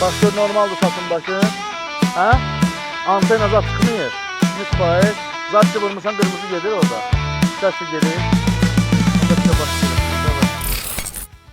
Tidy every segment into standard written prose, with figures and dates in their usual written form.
Başka normaldir satındakı. Hə? Antena zat çıxmıyor. 100%. Zat vurmuşsan qırmızı gedir orada. Səsi gedir.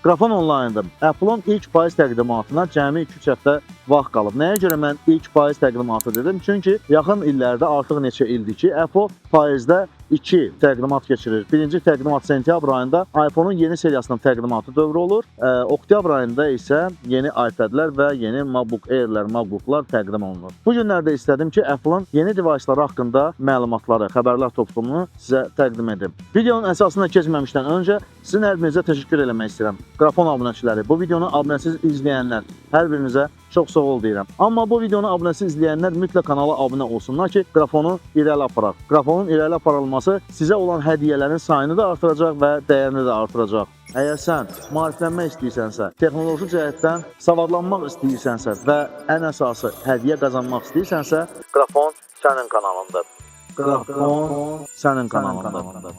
Qrafon online'da Apple-un ilk faiz təqdimatına cəmi 2-3 həftə vaxt qalıb. Nəyə görə mən ilk faiz təqdimatı dedim? Çünki yaxın illərdə artıq neçə ildir ki, Apple faizdə 2 təqdimat keçirir. Birinci təqdimat sentyabr ayında iPhone-un yeni seriyasının təqdimatı dövrü olur. Oktyabr ayında isə yeni iPad-lər və yeni MacBook Air-lər, MacBook-lar təqdim olunur. Bu günlərdə istədim ki, Apple-un yeni device'ları haqqında məlumatları, xəbərlər toplusunu sizə təqdim edim. Videonun əsasına keçməmişdən öncə sizin hər birinizə təşəkkür eləmək istəyirəm. Qrafon abunəçiləri, bu videonu abunəsiz izləyənlər, hər birinizə çox sağ ol deyirəm. Amma bu videonu abunəsiz izləyənlər mütləq kanala abunə olsunlar ki, qrafonu irəli aparaq. Qrafonun irəli aparılması sizə olan hədiyyələrin sayını da artıracaq və dəyərini də artıracaq. Əgər sən maariflənmək istəyirsənsə, texnoloji cəhətdən savadlanmaq istəyirsənsə və ən əsası hədiyyə qazanmaq istəyirsənsə, qrafon sənin kanalındadır. Qrafon sənin kanalındadır.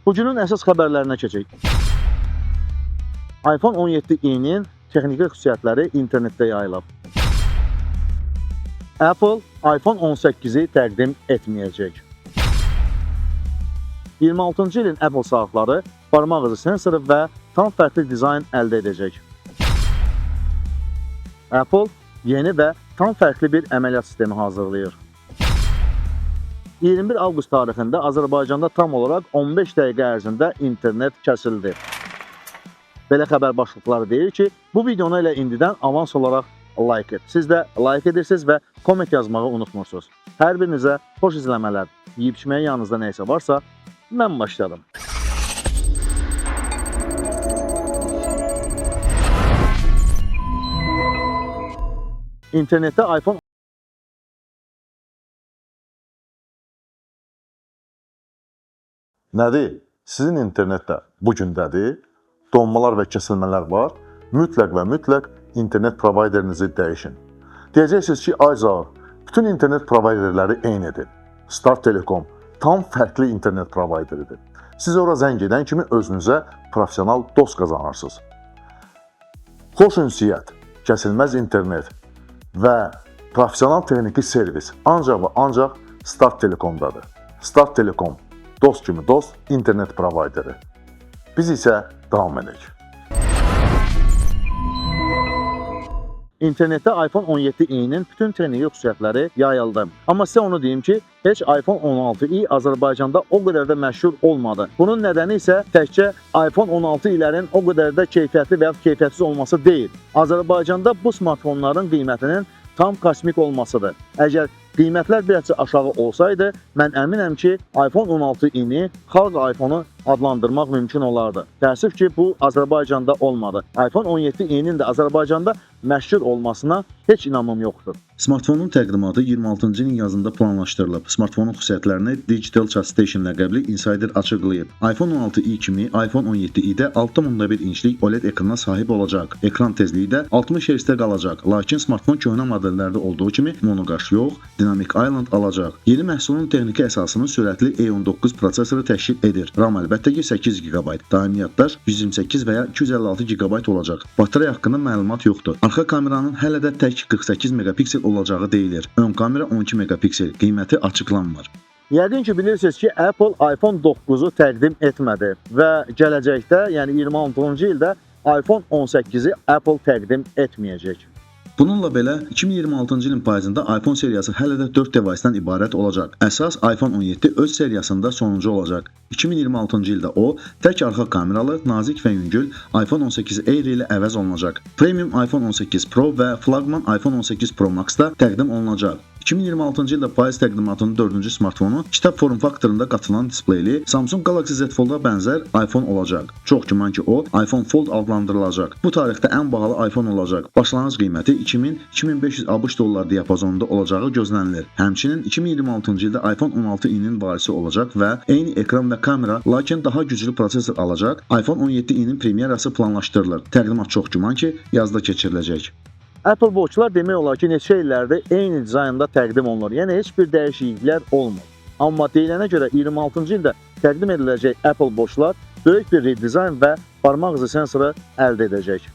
Bugünün əsas xəbərlərinə keçək. iPhone 17i-nin texniki xüsusiyyətləri internetdə yayılıb. Apple iPhone 18-i təqdim etməyəcək. 26-cı ilin Apple saatları barmaq izi sensoru və tam fərqli dizayn əldə edəcək. Apple yeni və tam fərqli bir əməliyyat sistemi hazırlayır. 21 avqust tarixində Azərbaycanda tam olaraq 15 dəqiqə ərzində internet kəsildi. Belə xəbər başlıqları deyir ki, bu videonu elə indidən avans olaraq like et. Siz də like edirsiniz və komment yazmağı unutmursunuz. Hər birinizə xoş izləmələr. Yeyib içməyə yanınızda nəysə varsa, mən başladım. İnternetdə iPhone Nədir? Sizin internetdə bu gündədir, donmalar və kəsilmələr var. Mütləq və mütləq internet provayderinizi dəyişin. Deyəcəksiniz ki, ayzaq, bütün internet provayderləri eynidir. Star Telekom tam fərqli internet provayderidir. Siz ora zəng edən kimi özünüzə professional dost qazanırsınız. Xoş ünsiyyət, kəsilməz internet və professional texniki servis ancaq və ancaq Star Telekomdadır. Star Telekom dost kimi dost internet provayderi. Biz isə davam edək. İnternetdə iPhone 17i-nin bütün texniki xüsusiyyətləri yayıldı. Amma sizə onu deyim ki, heç iPhone 16i Azərbaycanda o qədər də məşhur olmadı. Bunun nədəni isə təkcə iPhone 16ilərin o qədər də keyfiyyətli və ya keyfiyyətsiz olması deyil. Azərbaycanda bu smartfonların qiymətinin tam kosmik olmasıdır. Əgər qiymətlər biraz aşağı olsaydı, mən əminəm ki, iPhone 16i-ni xalq iPhone-u adlandırmaq mümkün olardı. Təəssüf ki, bu Azərbaycanda olmadı. iPhone 17i-nin də Azərbaycanda məşhur olmasına heç inanmam yoxdur. Smartfonun təqdimatı 26-cı ilin yazında planlaşdırılıb. Smartfonun xüsusiyyətlərini Digital Chat Station ləqəbli insider açıqlayıb. iPhone 16i kimi iPhone 17i-də 6.1 inçlik OLED ekrana sahib olacaq. Ekran tezliyi də 60 Hz-də qalacaq. Lakin smartfon köhnə modellərdə olduğu kimi monoqaş yox, Dynamic Island alacaq. Yeni məhsulun texniki əsasını sürətli A19 prosesoru təşkil edir. RAM əlbəttə ki 8 GB, daimiyyatlar 128 və ya 256 GB olacaq. Batarya haqqında məlumat yoxdur. Arxa kameranın hələ də tək 48 megapiksel olacağı deyilir. Ön kamera 12 megapiksel, qiyməti açıqlanmır. Yəqin ki, bilirsiniz ki, Apple iPhone 9-u təqdim etmədi və gələcəkdə, yəni 26-cı ildə iPhone 18-i Apple təqdim etməyəcək. Bununla belə 2026-cı ilin payızında iPhone seriyası hələ də 4 device'dan ibarət olacaq. Əsas iPhone 17 öz seriyasında sonuncu olacaq. 2026-cı ildə o, tək arxa kameralı, nazik və yüngül iPhone 18 Air ilə əvəz olunacaq. Premium iPhone 18 Pro və flagman iPhone 18 Pro Max da təqdim olunacaq. 2026-cı ildə payız təqdimatının 4-cü smartfonu kitab form faktorunda qatılan displeyli Samsung Galaxy Z Fold-a bənzər iPhone olacaq. Çox güman ki, o iPhone Fold adlandırılacaq. Bu tarixdə ən bahalı iPhone olacaq. Başlanğıc qiyməti 2000-2500 ABŞ dollar diapazonunda olacağı gözlənilir. Həmçinin 2026-cı ildə iPhone 16i-nin varisi olacaq və eyni ekran və kamera, lakin daha güclü prosesor alacaq. iPhone 17i-nin premyerası planlaşdırılır. Təqdimat çox güman ki, yazda keçiriləcək. Apple Watch-lar demək olar ki, neçə illərdir eyni dizaynda təqdim olunur. Yəni, heç bir dəyişikliklər olmur. Amma deyilənə görə 26-cı ildə təqdim ediləcək Apple Watch-lar böyük bir redizayn və barmaq izi sensoru əldə edəcək.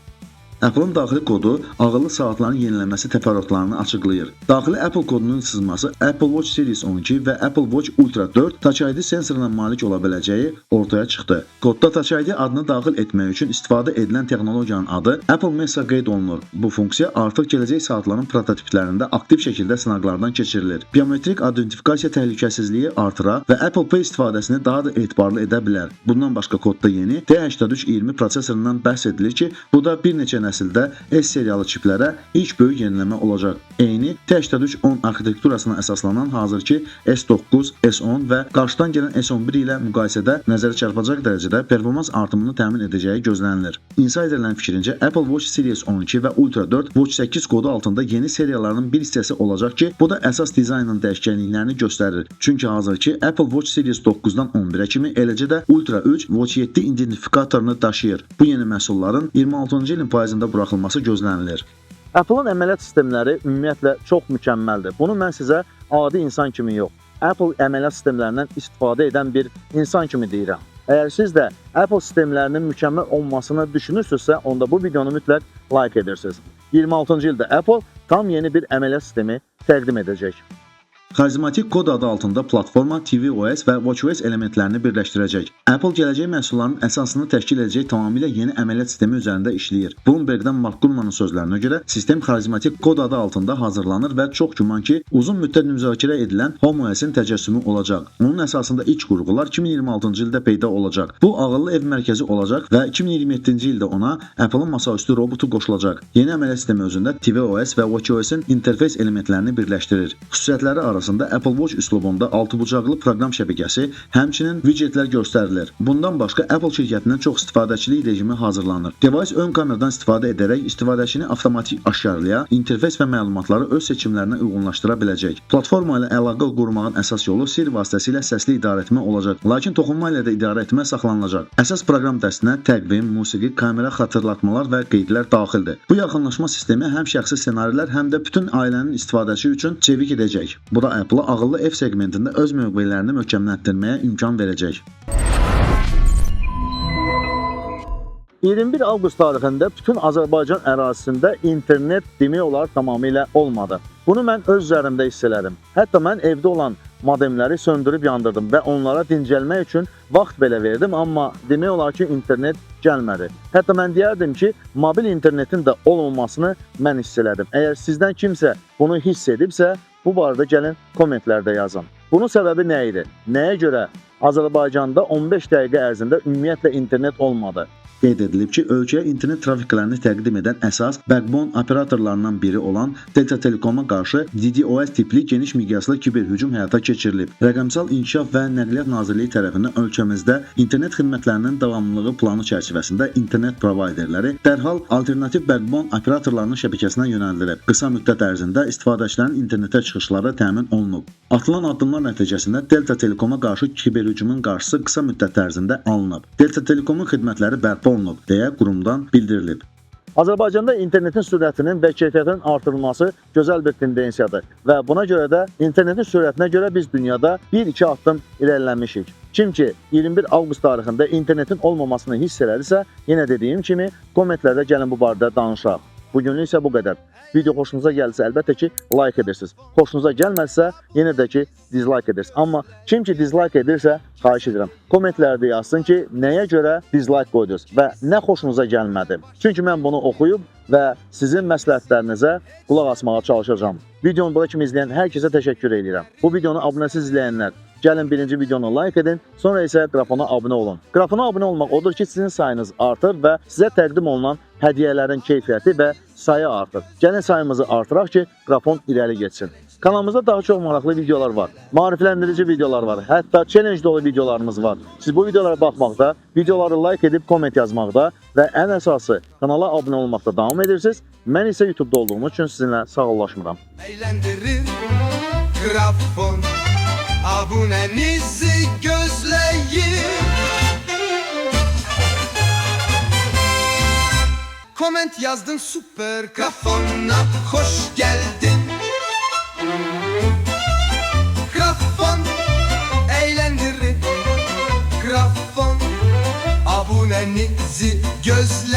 Apple-ın daxili kodu ağıllı saatların yenilənməsi təfərrüatlarını açıqlayır. Daxili Apple kodunun sızması Apple Watch Series 12 və Apple Watch Ultra 4 Touch ID sensoruna malik ola biləcəyi ortaya çıxdı. Kodda Touch ID adını daxil etmək üçün istifadə edilən texnologiyanın adı Apple Mesa qeyd olunur. Bu funksiya artıq gələcək saatların prototiplərində aktiv şəkildə sınaqlardan keçirilir. Biometrik identifikasiya təhlükəsizliyi artıra və Apple Pay istifadəsini daha da etibarlı edə bilər. Bundan başqa kodda yeni T8320 prosesorundan bəhs edilir ki, bu da bir neçə nəsildə S seriyalı çiplərə ilk böyük yeniləmə olacaq. Eyni T8310 arxitekturasına əsaslanan hazırki S9, S10 və qarşıdan gələn S11 ilə müqayisədə nəzərə çarpacaq dərəcədə performans artımını təmin edəcəyi gözlənilir. Insiderlərin fikrincə Apple Watch Series 12 və Ultra 4 Watch 8 kodu altında yeni seriyaların bir hissəsi olacaq ki, bu da əsas dizaynın dəyişkənliklərini göstərir. Çünki hazırki Apple Watch Series 9-dan 11-ə kimi, eləcə də Ultra 3 Watch 7 identifikatorunu daşıyır. Bu yeni məhsulların 26-cı ilin payızında buraxılması gözlənilir. Apple-ın əməliyyat sistemləri ümumiyyətlə çox mükəmməldir. Bunu mən sizə adi insan kimi yox, Apple əməliyyat sistemlərindən istifadə edən bir insan kimi deyirəm. Əgər siz də Apple sistemlərinin mükəmməl olmasını düşünürsünüzsə, onda bu videonu mütləq like edirsiniz. 26-cı ildə Apple tam yeni bir əməliyyat sistemi təqdim edəcək. Xarizmatik kod adı altında platforma tvOS və watchOS elementlərini birləşdirəcək. Apple gələcək məhsullarının əsasını təşkil edəcək tamamilə yeni əməliyyat sistemi üzərində işləyir. Bloomberg'dən Mark Gurmanın sözlərinə görə sistem xarizmatik kod adı altında hazırlanır və çox güman ki, uzun müddət müzakirə edilən HomeOS-in təcəssümü olacaq. Onun əsasında ilk qurğular 2026-cı ildə peyda olacaq. Bu ağıllı ev mərkəzi olacaq və 2027-ci ildə ona Apple-ın masaüstü robotu qoşulacaq. Yeni əməliyyat sistemi özündə tvOS və watchOS-in interfeys elementlərini birləşdirir. Xüsusiyyətləri arasında Apple Watch üslubunda 6-bucaqlı proqram şəbəkəsi, həmçinin widgetlər göstərilir. Bundan başqa Apple şirkətindən çox istifadəçilik rejimi hazırlanır. Device ön kameradan istifadə edərək istifadəçini avtomatik aşkarlaya, interfeys və məlumatları öz seçimlərinə uyğunlaşdıra biləcək. Platforma ilə əlaqə qurmağın əsas yolu Siri vasitəsilə səsli idarəetmə olacaq, lakin toxunma ilə də idarəetmə saxlanılacaq. Əsas proqram dəstinə təqvim, musiqi, kamera xatırlatmalar və qeydlər daxildir. Bu yaxınlaşma sistemi həm şəxsi ssenarilər, həm də bütün ailənin istifadəçi üçün çevik edəcək. Bu da Apple ağıllı ev segmentində öz mövqelərini möhkəmləndirməyə imkan verəcək. 21 avqust tarixində bütün Azərbaycan ərazisində internet demək olar tamamilə olmadı. Bunu mən öz üzərimdə hiss elədim. Hətta mən evdə olan modemləri söndürüb yandırdım və onlara dincəlmək üçün vaxt belə verdim, amma demək olar ki, internet gəlmədi. Hətta mən deyərdim ki, mobil internetin də olmamasını mən hiss elədim. Əgər sizdən kimsə bunu hiss edibsə, bu barədə gəlin kommentlərdə yazın. Bunun səbəbi nə idi? Nəyə görə Azərbaycanda 15 dəqiqə ərzində ümumiyyətlə internet olmadı? Qeyd edilib ki, ölkəyə internet trafiklərini təqdim edən əsas backbone operatorlarından biri olan Delta Telecom-a qarşı DDoS tipli geniş miqyaslı kiberhücum həyata keçirilib. Rəqəmsal İnkişaf və Nəqliyyat Nazirliyi tərəfindən ölkəmizdə internet xidmətlərinin davamlılığı planı çərçivəsində internet provayderləri dərhal alternativ backbone operatorlarının şəbəkəsinə yönəldilib. Qısa müddət ərzində istifadəçilərin internetə çıxışları təmin olunub. Atılan addımlar nəticəsində Delta Telecom-a qarşı kiberhücumun qarşısı qısa müddət ərzində alınıb. Delta Telecomun xidmətləri bərpa olunub, deyə qurumdan bildirilib. Azərbaycanda internetin sürətinin və keyfiyyətinin artırılması gözəl bir tendensiyadır və buna görə də internetin sürətinə görə biz dünyada 1-2 addım irəliləmişik. Kim ki 21 avqust tarixində internetin olmamasını hiss elədisə, yenə dediyim kimi kommentlərdə gəlin bu barədə danışaq. Bugünlük isə bu qədər. Video xoşunuza gəlsə əlbəttə ki, like edirsiniz. Xoşunuza gəlməzsə, yenə də ki, dislike edirsiniz. Amma kim ki dislike edirsə, xahiş edirəm, kommentlərdə yazsın ki, nəyə görə dislike qoydunuz və nə xoşunuza gəlmədi. Çünki mən bunu oxuyub və sizin məsləhətlərinizə qulaq asmağa çalışacağam. Videonu bura kimi izləyən hər kəsə təşəkkür edirəm. Bu videonu abunəsiz izləyənlər, gəlin birinci videonu like edin, sonra isə qrafona abunə olun. Qrafona abunə olmaq odur ki, sizin sayınız artır və sizə təqdim olunan hədiyyələrin keyfiyyəti və sayı artır. Gəlin sayımızı artıraq ki, qrafon irəli getsin. Kanalımızda daha çox maraqlı videolar var, maarifləndirici videolar var, hətta challenge dolu videolarımız var. Siz bu videolara baxmaqda, videoları like edib komment yazmaqda və ən əsası kanala abunə olmaqda davam edirsiniz. Mən isə YouTube'da olduğum üçün sizinlə sağollaşmıram. Eğlendirir grafon, abunenizi gözleyin. Comment yazdın süper grafona, hoş geldin. Grafon eğlendirir, grafon abunenizi gözleyin.